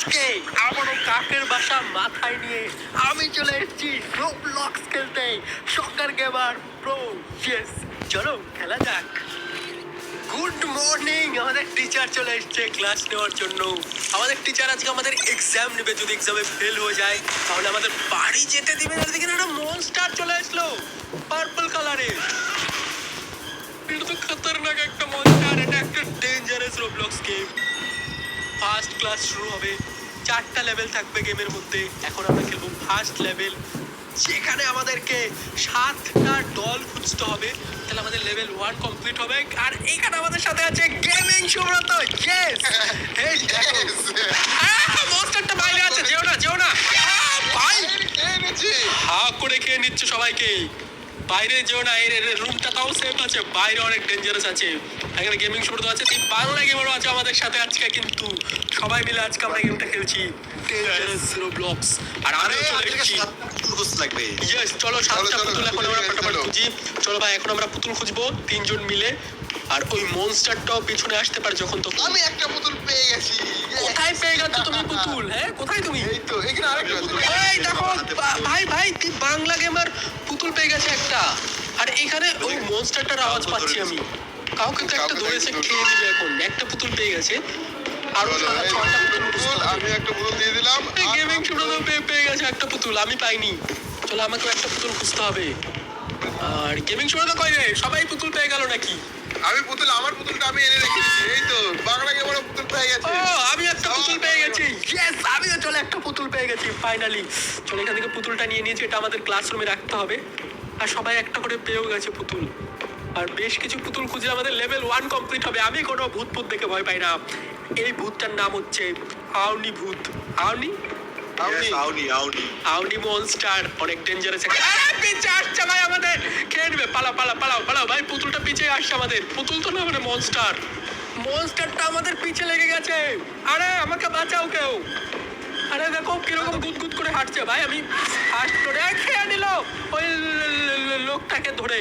আজকে আমারও কাকের বাসা মাথায় নিয়ে আমি চলে এসেছি রোবলক্স খেলতে। সকার গেমার প্রো। ইয়েস, চলো খেলা যাক। Good morning. আমাদের টিচার চলে এসেছে ক্লাস নেওয়ার জন্য। আমাদের টিচার আজকে আমাদের এক্সাম নেবে। যদি এক্সামে ফেল হয়ে যায় তাহলে আমাদের বাড়ি যেতে দিবে। আর দেখেন একটা মনস্টার চলে আসলো পার্পল কালারের। এটা তো খতরনাক একটা মনস্টার। এটা একটা dangerous Roblox game. First class শুরু হবে। 4টা লেভেল থাকবে গেমের মধ্যে। এখন আমরা খেলবো ফার্স্ট লেভেল, যেখানে আমাদেরকে 7টা দল খুঁজতে হবে। তাহলে আমাদের লেভেল 1 কমপ্লিট হবে। আর এখানে আমাদের সাথে আছে গেমিং সুব্রত। ইয়েস, এই দেখো মনস্টারটা বাইরে আছে। যেও না, যেও না ভাই। হা করে খেয়ে নিচ্ছে সবাইকে। বাইরে যেও না, এর রুমটা তাও সেফ আছে। বাইরে অনেক ডেঞ্জারাস আছে। এখানে গেমিং সুব্রত আছে, এই বাংলা গেমারও আছে আমাদের সাথে আজকে। কিন্তু সবাই মিলে আজকে আমরা গেমটা খেলছি ডেঞ্জারাস রোবলক্স। আর আমি চলে এসেছি। ইয়েস, চলো 7টা পুতুল এখন আমরা ফটাফট খুঁজি। চলো ভাই, এখন আমরা পুতুল খুঁজবো 3জন মিলে। আর ওই মনস্টারটাও পিছনে আসতে পারে যখন তখন। আমি একটা পুতুল পেয়ে গেছি। কোথায় পেয়ে গেছো তুমি পুতুল? হ্যাঁ, কোথায় তুমি? এই তো এখানে আরেকটা আছে। এই দেখো ভাই, ভাই তুই বাংলা গেমার পুতুল পেয়ে গেছে একটা। আর এখানে ওই মনস্টারটার আওয়াজ পাচ্ছি আমি। কাউকে তো একটা ধরেছে, খেয়ে নিবে এখন। একটা পুতুল পেয়ে গেছে। আর আমি একটা পুতুল দিয়ে দিলাম। গেমিং সুব্রত পেয়ে গেছে একটা পুতুল, আমি পাইনি। চলো আমাকেও একটা পুতুল খুঁজতে হবে। আর গেমিং সুব্রত কই রে? সবাই পুতুল পেয়ে গেল নাকি? আমি পুতুল, আমার পুতুলটা আমি এনে রেখেছি। এই তো বাংলা গেমারও পুতুল পেয়ে গেছে। ও, আমি একটা পুতুল পেয়ে গেছি। ইয়েস, আমিও চলে একটা পুতুল পেয়ে গেছি ফাইনালি। চলো এখান থেকে পুতুলটা নিয়ে নিয়েছি। এটা আমাদের ক্লাসরুমে রাখতে হবে। আর সবাই একটা করে পেয়েও গেছে পুতুল। আর বেশ কিছু পুতুল খুঁজলে আমাদের লেভেল 1 কমপ্লিট হবে। আমি কোনো ভূত দেখে ভয় পাই না। এই ভূতটার নাম হচ্ছে আউনি ভূত। আউনি আউনি মনস্টার, অনেক ডেঞ্জারাস। পিছে আসছে ভাই আমাদের, খেয়ে নেবে। পালাও ভাই, পুতুলটা পিছে আসছে আমাদের। পুতুল তো না, মানে মনস্টারটা আমাদের পিছে লেগে গেছে। আরে আমাকে বাঁচাও কেউ। আরে দেখো কিরকম গুদগুদ করে হাঁটছে ভাই। আমি ফার্স্ট ফ্লোরে খেয়ে নিল ওই লোকটাকে ধরে।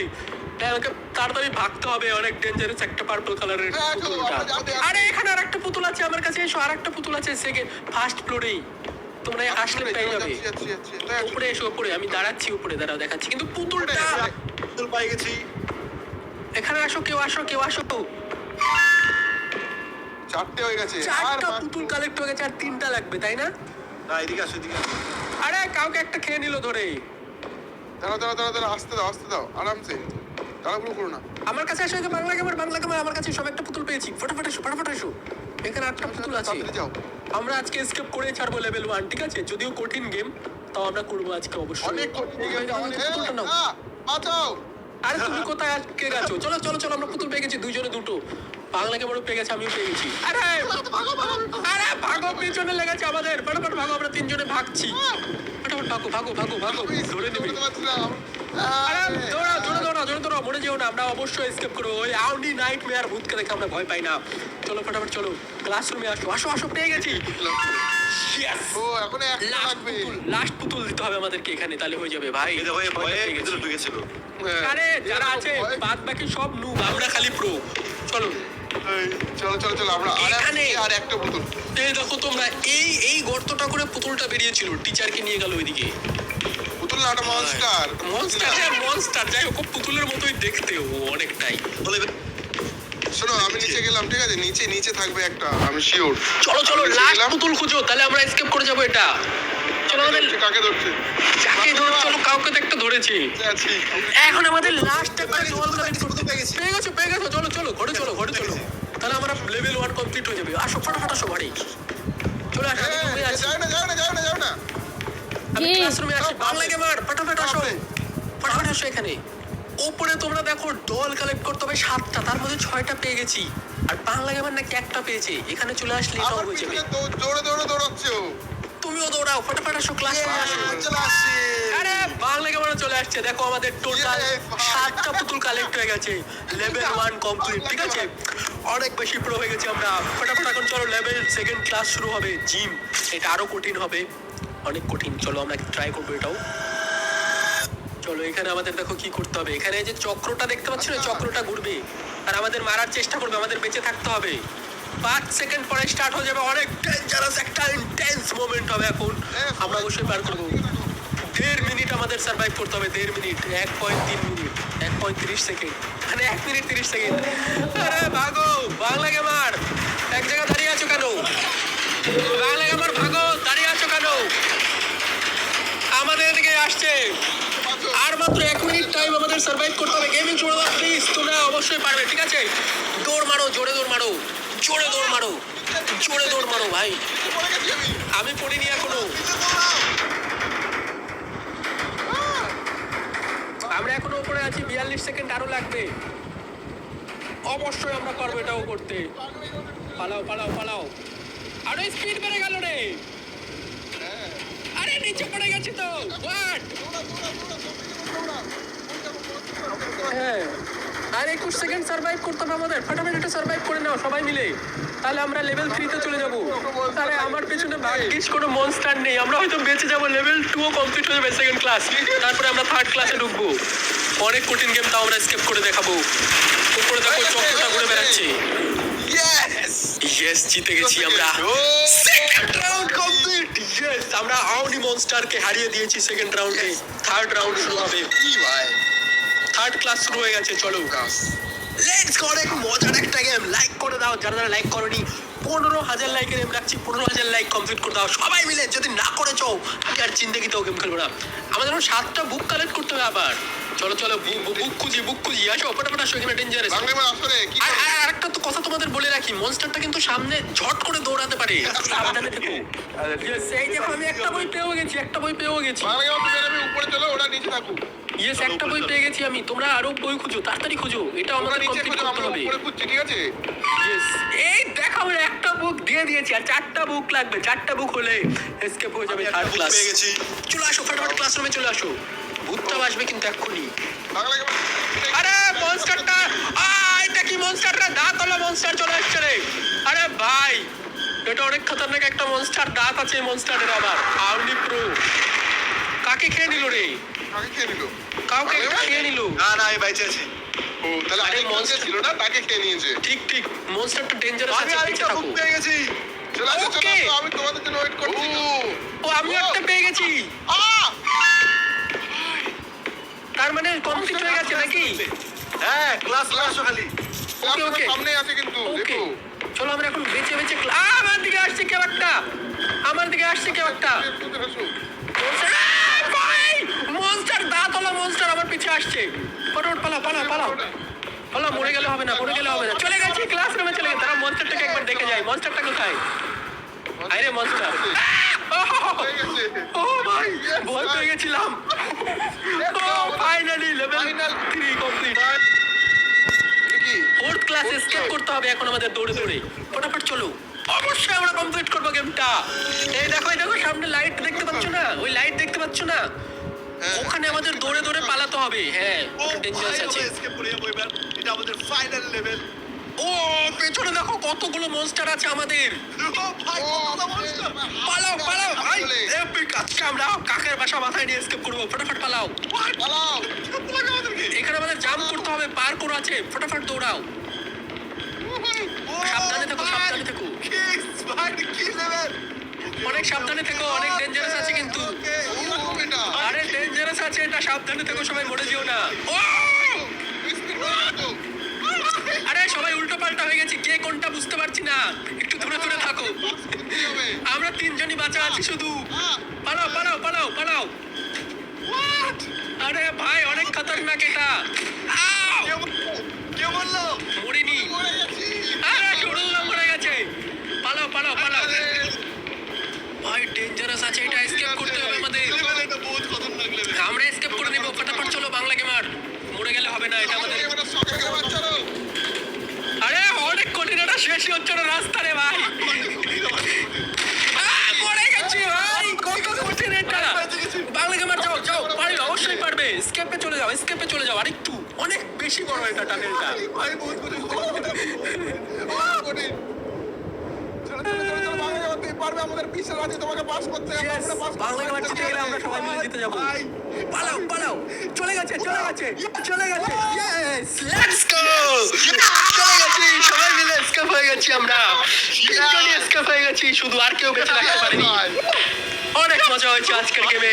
আমাকে তাড়াতাড়ি ভাগতে হবে। অনেক ডেঞ্জারাস একটা পার্পল কালারের পুতুলটা। আরে এখানে আর একটা পুতুল আছে আমার কাছে। এসো, আর একটা পুতুল আছে সেকেন্ড ফার্স্ট ফ্লোরেই। তোমরা আসলে পেয়ে যাবে। উপরে এসো, উপরে আমি দাঁড়াচ্ছি। উপরে দাঁড়াও, দেখাচ্ছি। কিন্তু পুতুলটা পুতুল পেয়ে গেছি। এখানে আসো, কেউ আসো। 4টে হয়ে গেছে। 4টা পুতুল কালেক্ট হয়ে গেছে। আর 3টা লাগবে, তাই না? না, এদিকে আসো, এদিকে আসো। আরে কাউকে একটা খেয়ে নিল ধরে। দাঁড়াও, আসতে দাও আরামসে। তাড়াহুড়ো করো না। আমার কাছে আসো। বাংলা গেমার আমার কাছে সব একটা পুতুল পেয়েছি। ফটাফট এসো। এখানে 8টা পুতুল আছে। তাড়াতাড়ি যাও। আমরা আজকে এসকেপ করে ছাড়বো লেভেল 1, ঠিক আছে? যদিও কঠিন গেম, তাও আমরা করবো আজকে অবশ্যই। অনেক কঠিন গেম। পুতুলটা নাও। বাঁচাও। আরে তুমি কোথায় আটকে গেছো? চলো আমরা পুতুল পেয়ে গেছি, দুইজনে দুটো। বাংলা গেমারও পেয়ে গেছে, আমিও পেয়ে গেছি। আরে ভাগো, পিছনে লেগেছে আমাদের। ফটাফট ভাগো, আমরা 3জনে ভাগছি। ফটাফট ভাগো, ধরে নেবে। আরে দৌড়াও, মরে যেও না। আমরা অবশ্যই এসকেপ করবো। ওই আউনি নাইটমেয়ার ভূতকে দেখে আমরা ভয় পাই না। চলো ফটাফট চলো ক্লাসরুমে আসো। পেয়ে গেছি। ও, এখন একটা লাগবে। লাস্ট পুতুল দিতে হবে আমাদেরকে এখানে, তাহলে হয়ে যাবে ভাই। ভিতরে ঢুকেছিল। আরে যারা আছে বাদ বাকি সব নুব, আমরা খালি প্রো। চলো চলো আমরা এখানে আর একটা পুতুল। এই দেখো তোমরা, এই গর্তটা করে পুতুলটা বেরিয়েছিল। টিচারকে নিয়ে গেল ওইদিকে। পুতুল না, একটা মনস্টার যাই হোক, পুতুলের মতোই দেখতে ও অনেকটাই। শোনো, আমি নিচে গেলাম, ঠিক আছে? নিচে থাকবে একটা, আমি শিওর। চলো লাস্ট পুতুল খুঁজো, তাহলে আমরা এসকেপ করে যাবো। এটা চলো আমাদের কাকে ধরছে? যাকে ধরে, চলো কাউকে তো একটা ধরেছি। আছি। এখন আমাদের লাস্ট একটা জল কালেক্ট করতে পেয়ে গেছো। চলো ঘরে চলো। তাহলে আমরা লেভেল 1 কমপ্লিট হয়ে যাবে। আসো ফটাফট আসো ঘরে। চলে আসো, আমি রুমে আছি। যাও না। আমি ক্লাসরুমে আছি। বাংলা গেমার ফটাফট আসো এখানে। উপরে তোমরা দেখো ডল কালেক্ট করতে হবে 7টা, তার মধ্যে 6টা পেয়ে গেছি। আর বাংলা গেমার নাকি একটা পেয়েছে। এখানে চলে আসলে এটাও হয়ে যাবে। দৌড়াচ্ছ। তুমিও দৌড়াও, ফটাফট আসো ক্লাসরুমে আসো। চলে আসছে। আরে বাংলা গেমার চলে আসছে। দেখো আমাদের টোটাল 7টা পুতুল কালেক্ট হয়ে গেছে। লেভেল 1 কমপ্লিট, ঠিক আছে? অনেক বেশি প্রো হয়ে গেছি আমরা। ফটাফট এখন চলো লেভেল 2 ক্লাস শুরু হবে, জিম। এটা আরো কঠিন হবে, অনেক কঠিন। চলো আমরা ট্রাই করবো এটাও। চলো এখানে আমাদের দেখো কি করতে হবে। এখানে যে চক্রটা দেখতে পাচ্ছ না, চক্রটা ঘুরবে আর আমাদের মারার চেষ্টা করবে। আমাদের বেঁচে থাকতে হবে। 5 সেকেন্ড পরে স্টার্ট হয়ে যাবে। অনেক ডেঞ্জারাস একটা ইন্টেন্স মোমেন্ট হবে এখন। আমরা অবশ্যই পার করবো। 1.5 মিনিট আমাদের সার্ভাইভ করতে হবে। 1.5 মিনিট, 1.3 মিনিট, 1.30 সেকেন্ড, মানে 1 মিনিট 30 সেকেন্ড। আরে ভাগো বাংলা গেমার, এক জায়গায় দাঁড়িয়ে আছো কেন? বাংলা গেমার ভাগো, দাঁড়িয়ে আছো কেন? আমাদের দিকে আসছে। আর মাত্র 1 মিনিট টাইম আমাদের সার্ভাইভ করতে হবে। গেমিং ছোড়ো না প্লিজ, তোমরা অবশ্যই পারবে, ঠিক আছে? দৌড় মারো, জোরে দৌড় মারো, জোরে দৌড় মারো, জোরে দৌড় মারো ভাই। আমি পড়িনি এখনো। আমরা এখনো উপরে আছি। 42 সেকেন্ড আরো লাগবে। অবশ্যই আমরা পারবো এটাও করতে। পালাও পালাও পালাও, আরো স্পিড বেড়ে গেল রে। আরে নিচে পড়ে গেছি তো। হোয়াট? হ্যাঁ, আর 21 সেকেন্ড সার্ভাইভ করতে হবে আমাদের। ফাটাফাটি এটা সার্ভাইভ করে নাও সবাই মিলে, তাহলে আমরা লেভেল 3 তে চলে যাব। আরে আমার পেছনে ভাগ্যিস কোনো মনস্টার নেই, আমরা হয়তো বেঁচে যাব। লেভেল 2 ও কমপ্লিট হয়ে যাবে, সেকেন্ড ক্লাস। তারপরে আমরা থার্ড ক্লাসে ঢুকবো। অনেক কঠিন গেম, তাও আমরা স্কেপ করে দেখাবো। উপরে দেখো চক্রটা ঘুরে বেড়াচ্ছে। ইয়েস, জিতে গেছি আমরা। Second round complete. ইয়েস, আমরা আউনি মনস্টারকে হারিয়ে দিয়েছি সেকেন্ড রাউন্ডে। থার্ড রাউন্ড শুরু হবে। কি ভাই, থার্ড ক্লাস শুরু হয়ে গেছে, চলো। লেটস গো, অনেক মজার একটা গেম। লাইক করে দাও যারা যারা লাইক করোনি। 15,000 লাইকের এম রাখছি। 15,000 লাইক কমপ্লিট করে দাও সবাই মিলে। যদি না করেছো আমি আর জিন্দেগিতেও গেম খেলবো না। আমাদের 7টা বুক কালেক্ট করতে হবে আবার। চলো চলো, বুক খুঁজি, বুক খুঁজি। আসো ফটাফট আসো, এখানে ডেঞ্জারাস। বাংলা গেমার আসলে কি আর আরেকটা তো কথা তোমাদের বলে রাখি, মনস্টারটা কিন্তু সামনে ঝট করে দৌড়াতে পারে, সাবধানে থেকো। Yes, এই দেখো আমি একটা বই পেয়েও গেছি, একটা বই পেয়েও গেছি। বাংলা গেমার তুমি উপরে চলো, ওটা নিচে থাকুক। ইয়েস, একটা বই পেয়ে গেছি আমি। তোমরা আরো বই খুঁজো, তাড়াতাড়ি খুঁজো। এটা আমরা আমাদের নিচে কমপ্লিট খুঁজো, করতে আমরা হবে। উপরে খুঁজছি, ঠিক আছে? Yes, এই দেখো আমরা একটা বুক দিয়ে দিয়েছি, আর 4টা বুক লাগবে। 4টা বুক হলে এসকেপ হয়ে যাবে থার্ড ক্লাস। পেয়ে গেছি। চলে আসো ফটাফট ক্লাসরুমে চলে আসো। ভূতটা আসবে কিন্তু এক্ষুনি। বাংলা গেমার আরে মনস্টারটা, এটা কি মনস্টারটা? দাঁত হলো মনস্টার চলে আসছে রে। আরে ভাই, এটা অনেক খতরনাক একটা মনস্টার। দাঁত আছে মনস্টারের আবার। আউলি প্রো কাকে খেয়ে নিল রে? কাকে খেয়ে নিল? কাউকে একটা খেয়ে নিল। না না, আমি বাইচে আছি। ও তাহলে আরে আরেক মনস্টার monster ছিল না, তাকে খেয়ে নিয়েছে। ঠিক ঠিক, মনস্টারটা ডেঞ্জারাস আছে, পিছে থাকো। পেয়ে গেছি। চলে আসো, চলে Okay. আসো, আমি তোমাদের জন্য ওয়েট করছি। ও আমি একটা পেয়ে গেছি। তার মানে কমপ্লিট হয়ে গেছে নাকি? হ্যাঁ, ক্লাস আসো খালি। ওকে ওকে সামনে আছে কিন্তু, ওকে, দেখো। চলো আমরা এখন বেঁচে বেঁচে আমার দিকে আসছে কেউ একটা। আমার দিকে আসছে কেউ একটা। ভিতরে আসো। মনস্টার, দাঁত হলো মনস্টার আমার পিছে আসছে। ফটোফট পালাও পালাও পালাও পালাও। মরে গেলে হবে না, মরে গেলে হবে না। চলে গেছি ক্লাসরুমে, চলে গেছে। তারা মনস্টারটাকে একবার দেখে যাই। মনস্টারটা কোথায়? আরে মনস্টার, হয়ে গেছে। ও ভাই ভয় পেয়ে গেছিলাম। ও ফাইনালি লেভেল 3 কমপ্লিট। কি? ফোর্থ ক্লাস এসকেপ করতে হবে এখন আমাদের দৌড়ে দৌড়ে। ফটাফট চলো, অবশ্যই আমরা কমপ্লিট করবো গেমটা। এই দেখো, এই দেখো সামনে লাইট দেখতে পাচ্ছ না? ওই লাইট দেখতে পাচ্ছ না? ওখানে আমাদের দৌড়ে দৌড়ে পালাতে হবে। হ্যাঁ, ডেঞ্জারাস আছে। এটা আমাদের ফাইনাল লেভেল। ও পেছনে দেখো কতগুলো মনস্টার আছে আমাদের। পালাও পালাও ভাই, এপিক। আজকে আমরা কাকের বাসা মাথায় নিয়ে এসকেপ করবো। ফটাফট পালাও। পালাও। এখানে আমাদের জাম্প করতে হবে, পার করে আছে। ফটাফট দৌড়াও। সাবধানে থেকো, সাবধানে থেকো, অনেক সাবধানে থেকো। অনেক ডেঞ্জারাস আছে কিন্তু। আরে ডেঞ্জারাস আছে এটা, সাবধানে থেকো সবাই, মরে যেও না। ও আরে সবাই উল্টো পাল্টা হয়ে গেছি, কে কোনটা বুঝতে পারছি না। একটু দূরে দূরে থাকো। আমরা 3 জনই বাঁচা আছি শুধু। পালাও পালাও পালাও পালাও। আরে ভাই অনেক খতরনাক এটা। কে বললো? মরিনি। আরে শুরুল্লা মরে গেছে। পালাও পালাও পালাও। ভাই ডেঞ্জারাস আছে এটা, এসকেপ করতে হবে আমাদের। এটা বহুত খতরনাক লেভেল। আমরা এসকেপ করে নেব। ফটাফট চলো বাংলা গেমার, মরে গেলে হবে না এটা আমাদের। আরে অনেক কঠিন, এটা শেষই হচ্ছে না রাস্তা রে ভাই। মরে গেছি ভাই, কত কঠিন এটা। বাংলা গেমার যাও যাও, পারবে, অবশ্যই পারবে। স্কেপে চলে যাও, স্কেপে চলে যাও। আরেকটু, অনেক বেশি বড় এটা টানেলটা। ভাই বহুত কঠিন। কঠিন। চলো চলো চলো চলো, বাংলা গেমার তুমি পারবে, আমাদের পিছনে আছে, তোমাকে পাস করতে হবে। Yes, আমরা পাস বাংলা গেমার জিতে গেলে আমরা সবাই মিলে জিতে যাবো। পালাও পালাও, চলে গেছে চলে গেছে চলে গেছে। ইয়েস, লেটস গো, চলে গেছি। সবাই মিলে এসকেপ হয়ে গেছি আমরা, তিনজনই এসকেপ হয়ে গেছি, শুধু আর কেউ বেঁচে থাকতে পারেনি। অনেক মজা হয়েছে আজকের গেমে,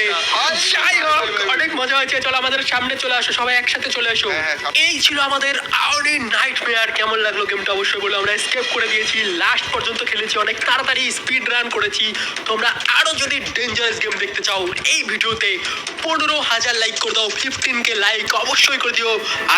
যাই হোক অনেক মজা হয়েছে। চলো আমাদের সামনে চলে আসো, সবাই একসাথে চলে আসো। হ্যাঁ, হ্যাঁ। এই ছিল আমাদের আউনি নাইটমেয়ার। কেমন লাগলো গেমটা অবশ্যই বলো। আমরা এসকেপ করে দিয়েছি, লাস্ট পর্যন্ত খেলেছি, অনেক তাড়াতাড়ি স্পিড রান করেছি। তোমরা আরো যদি ডেঞ্জারাস গেম দেখতে চাও এই ভিডিওতে 15,000 লাইক করে দাও, 15K লাইক অবশ্যই করে দিও। আর